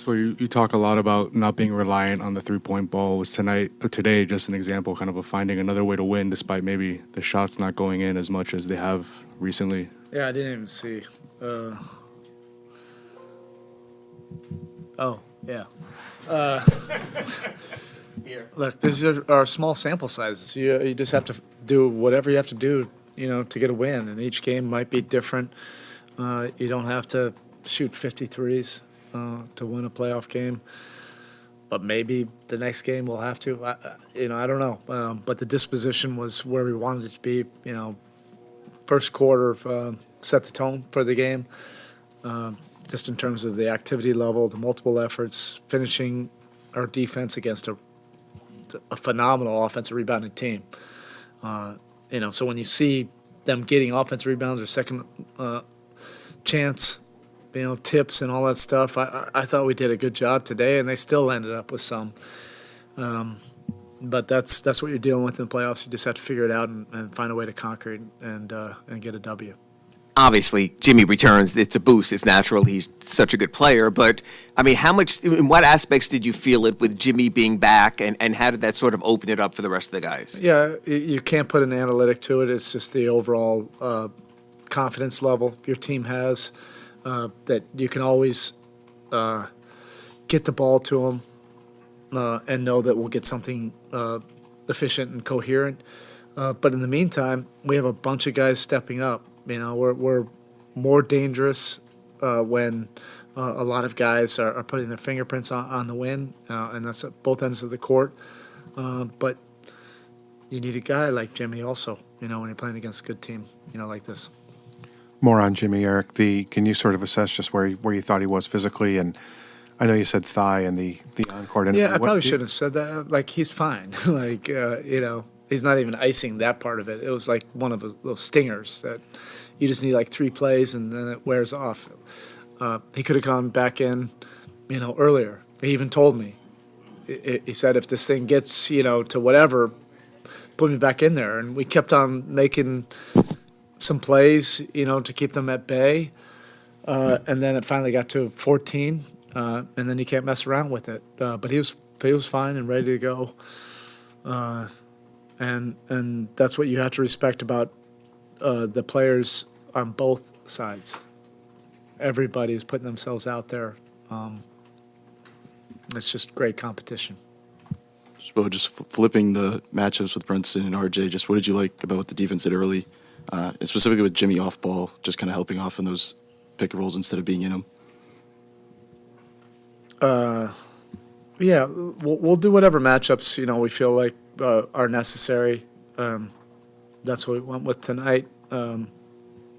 So you talk a lot about not being reliant on the three-point ball. Was today just an example kind of finding another way to win despite maybe the shots not going in as much as they have recently? Yeah, I didn't even see. Oh, yeah. Look, these are small sample sizes. You just have to do whatever you have to do, to get a win. And each game might be different. You don't have to shoot 53s to win a playoff game. But maybe the next game we'll have to. I don't know. But the disposition was where we wanted it to be. First quarter set the tone for the game. Just in terms of the activity level, the multiple efforts, finishing our defense against a phenomenal offensive rebounding team. So when you see them getting offensive rebounds or second chance, tips and all that stuff, I thought we did a good job today, and they still ended up with some. But that's what you're dealing with in the playoffs. You just have to figure it out and find a way to conquer it and get a W. Obviously, Jimmy returns. It's a boost. It's natural. He's such a good player. But, I mean, in what aspects did you feel it with Jimmy being back, and how did that sort of open it up for the rest of the guys? Yeah, you can't put an analytic to it. It's just the overall confidence level your team has, that you can always get the ball to them and know that we'll get something efficient and coherent. But in the meantime, we have a bunch of guys stepping up. We're more dangerous when a lot of guys are putting their fingerprints on the win, and that's at both ends of the court. But you need a guy like Jimmy also, when you're playing against a good team, like this. More on Jimmy, Eric. Can you sort of assess just where you thought he was physically? And I know you said thigh and the on-court. Yeah, I probably should have said that. Like, he's fine. He's not even icing that part of it. It was like one of those stingers that you just need like 3 plays and then it wears off. He could have gone back in, earlier. He even told me. He said, if this thing gets, to whatever, put me back in there. And we kept on making some plays, to keep them at bay. And then it finally got to 14, and then you can't mess around with it. But he was fine and ready to go. And that's what you have to respect about the players on both sides. Everybody's putting themselves out there. It's just great competition. Just flipping the matchups with Brunson and RJ, just what did you like about what the defense did early, and specifically with Jimmy off ball, just kind of helping off in those pick and rolls instead of being in them? Yeah, we'll do whatever matchups we feel like are necessary. That's what we went with tonight.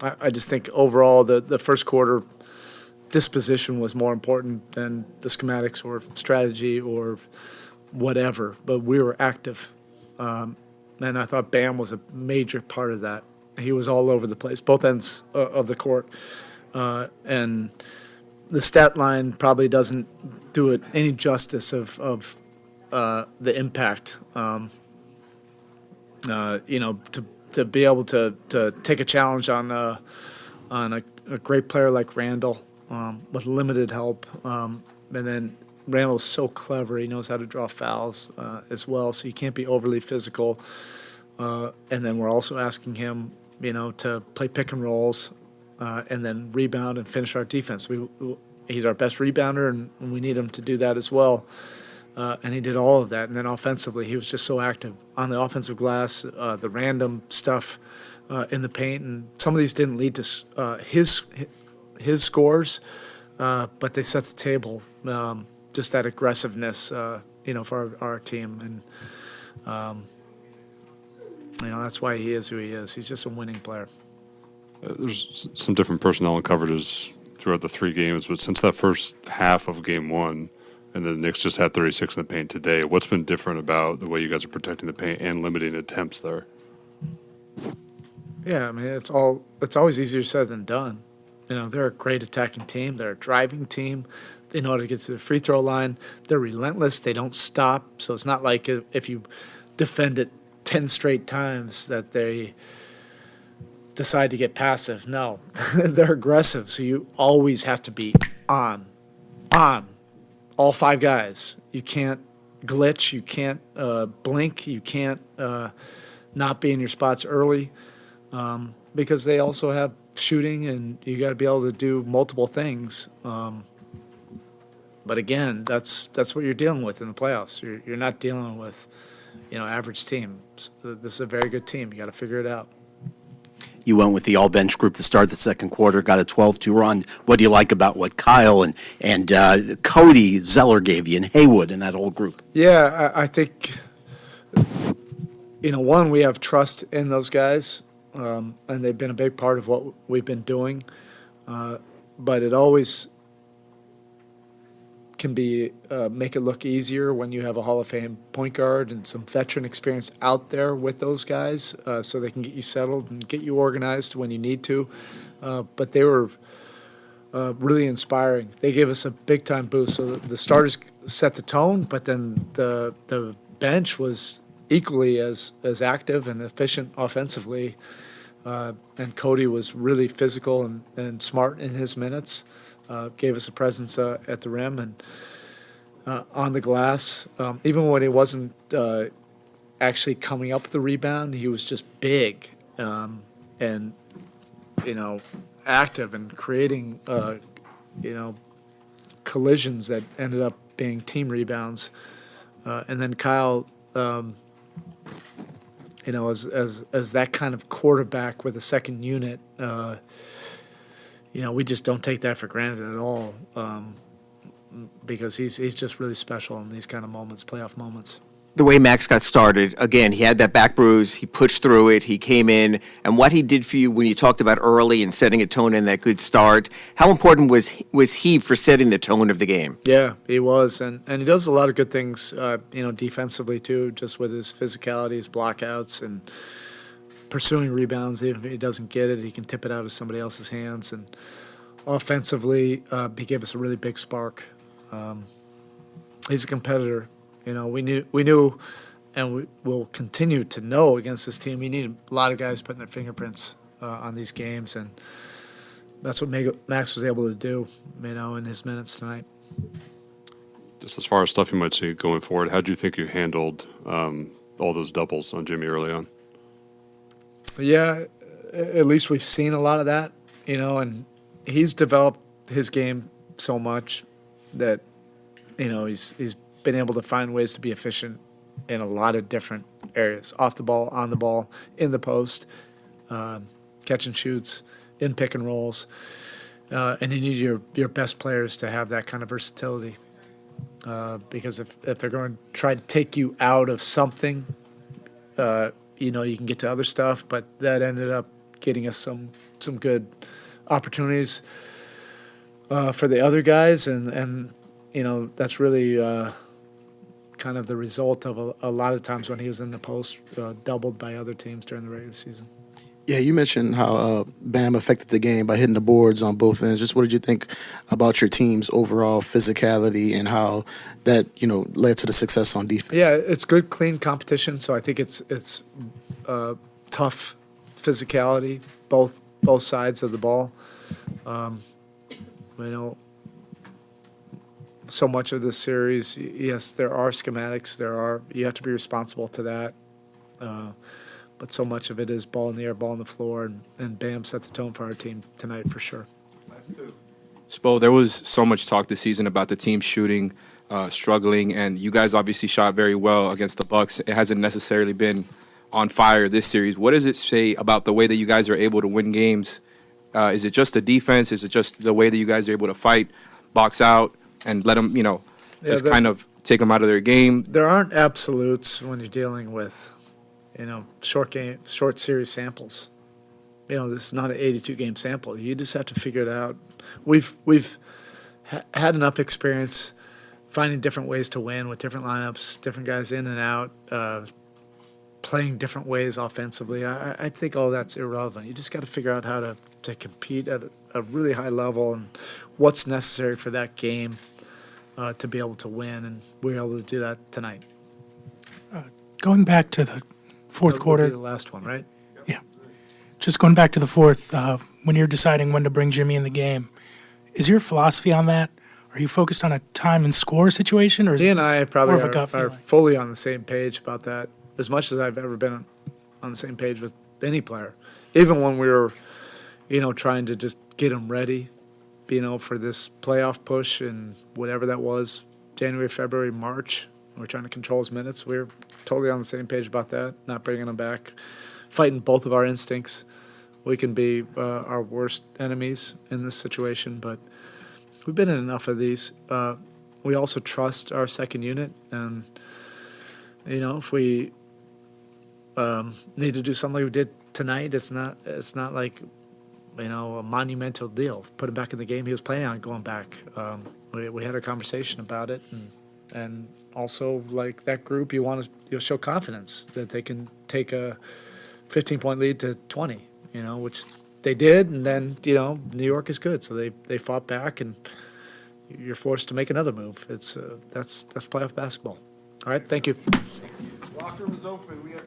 I just think overall the first quarter disposition was more important than the schematics or strategy or whatever. But we were active, and I thought Bam was a major part of that. He was all over the place, both ends of the court, and the stat line probably doesn't do it any justice of the impact. To be able to take a challenge on a great player like Randall with limited help, and then Randall's so clever; he knows how to draw fouls as well. So you can't be overly physical. And then we're also asking him, to play pick and rolls. And then rebound and finish our defense. He's our best rebounder, and we need him to do that as well. And he did all of that. And then offensively, he was just so active on the offensive glass, the random stuff in the paint. And some of these didn't lead to his scores, but they set the table. Just that aggressiveness, for our team. And, that's why he is who he is. He's just a winning player. There's some different personnel and coverages throughout the 3 games, but since that first half of game 1, and the Knicks just had 36 in the paint today, what's been different about the way you guys are protecting the paint and limiting attempts there? Yeah, I mean, it's always easier said than done. They're a great attacking team. They're a driving team. They know how to get to the free throw line. They're relentless. They don't stop. So it's not like if you defend it 10 straight times that they decide to get passive. No, they're aggressive. So you always have to be on. all 5 guys. You can't glitch. You can't blink. You can't not be in your spots early because they also have shooting, and you got to be able to do multiple things. But again, that's what you're dealing with in the playoffs. You're not dealing with, average teams. This is a very good team. You got to figure it out. You went with the all-bench group to start the second quarter, got a 12-2 run. What do you like about what Kyle and Cody Zeller gave you, and Haywood and that whole group? Yeah, I think, one, we have trust in those guys, and they've been a big part of what we've been doing. But it always can be make it look easier when you have a Hall of Fame point guard and some veteran experience out there with those guys, so they can get you settled and get you organized when you need to. But they were really inspiring. They gave us a big time boost. So the starters set the tone, but then the bench was equally as active and efficient offensively. And Cody was really physical and smart in his minutes. Gave us a presence at the rim and on the glass. Even when he wasn't actually coming up with the rebound, he was just big and active and creating collisions that ended up being team rebounds. And then Kyle, as that kind of quarterback with a second unit. We just don't take that for granted at all because he's just really special in these kind of moments, playoff moments. The way Max got started, again, he had that back bruise, he pushed through it, he came in, and what he did for you when you talked about early and setting a tone in that good start, how important was he for setting the tone of the game? Yeah, he was, and he does a lot of good things, defensively too, just with his physicality, his blockouts, and pursuing rebounds. Even if he doesn't get it, he can tip it out of somebody else's hands. And offensively, he gave us a really big spark. He's a competitor. We knew, and we will continue to know against this team. You need a lot of guys putting their fingerprints on these games, and that's what Max was able to do, in his minutes tonight. Just as far as stuff you might see going forward, how do you think you handled all those doubles on Jimmy early on? Yeah, at least we've seen a lot of that, and he's developed his game so much that, he's been able to find ways to be efficient in a lot of different areas, off the ball, on the ball, in the post, catch and shoots, in pick and rolls. And you need your best players to have that kind of versatility because if they're going to try to take you out of something, you can get to other stuff, but that ended up getting us some good opportunities for the other guys, and that's really kind of the result of a lot of times when he was in the post, doubled by other teams during the regular season. Yeah, you mentioned how Bam affected the game by hitting the boards on both ends. Just what did you think about your team's overall physicality and how that led to the success on defense? Yeah, it's good, clean competition. So I think it's tough physicality, both sides of the ball. So much of this series, yes, there are schematics. You have to be responsible to that. But so much of it is ball in the air, ball on the floor, and Bam set the tone for our team tonight for sure. Spo, there was so much talk this season about the team shooting, struggling, and you guys obviously shot very well against the Bucks. It hasn't necessarily been on fire this series. What does it say about the way that you guys are able to win games? Is it just the defense? Is it just the way that you guys are able to fight, box out, and let them, kind of take them out of their game? There aren't absolutes when you're dealing with short series samples. This is not an 82-game sample. You just have to figure it out. We've had enough experience finding different ways to win with different lineups, different guys in and out, playing different ways offensively. I think all that's irrelevant. You just got to figure out how to compete at a really high level and what's necessary for that game to be able to win, and we were able to do that tonight. Going back to the fourth quarter. The last one, right? Yeah. Just going back to the fourth, when you're deciding when to bring Jimmy in the game, is your philosophy on that, Are you focused on a time and score situation, or is He it and I just probably more of a gut are feeling? fully on the same page about that, as much as I've ever been on the same page with any player. Even when we were, trying to just get him ready, for this playoff push and whatever that was, January, February, March. We're trying to control his minutes. We're totally on the same page about that, not bringing him back, fighting both of our instincts. We can be our worst enemies in this situation, but we've been in enough of these. We also trust our second unit, and if we need to do something like we did tonight, it's not like a monumental deal. Put him back in the game he was planning on going back. We had a conversation about it, and also like that group, you'll show confidence that they can take a 15-point lead to 20. Which they did, and then New York is good, so they fought back, and you're forced to make another move. It's that's playoff basketball. All right, thank you. Locker room is open.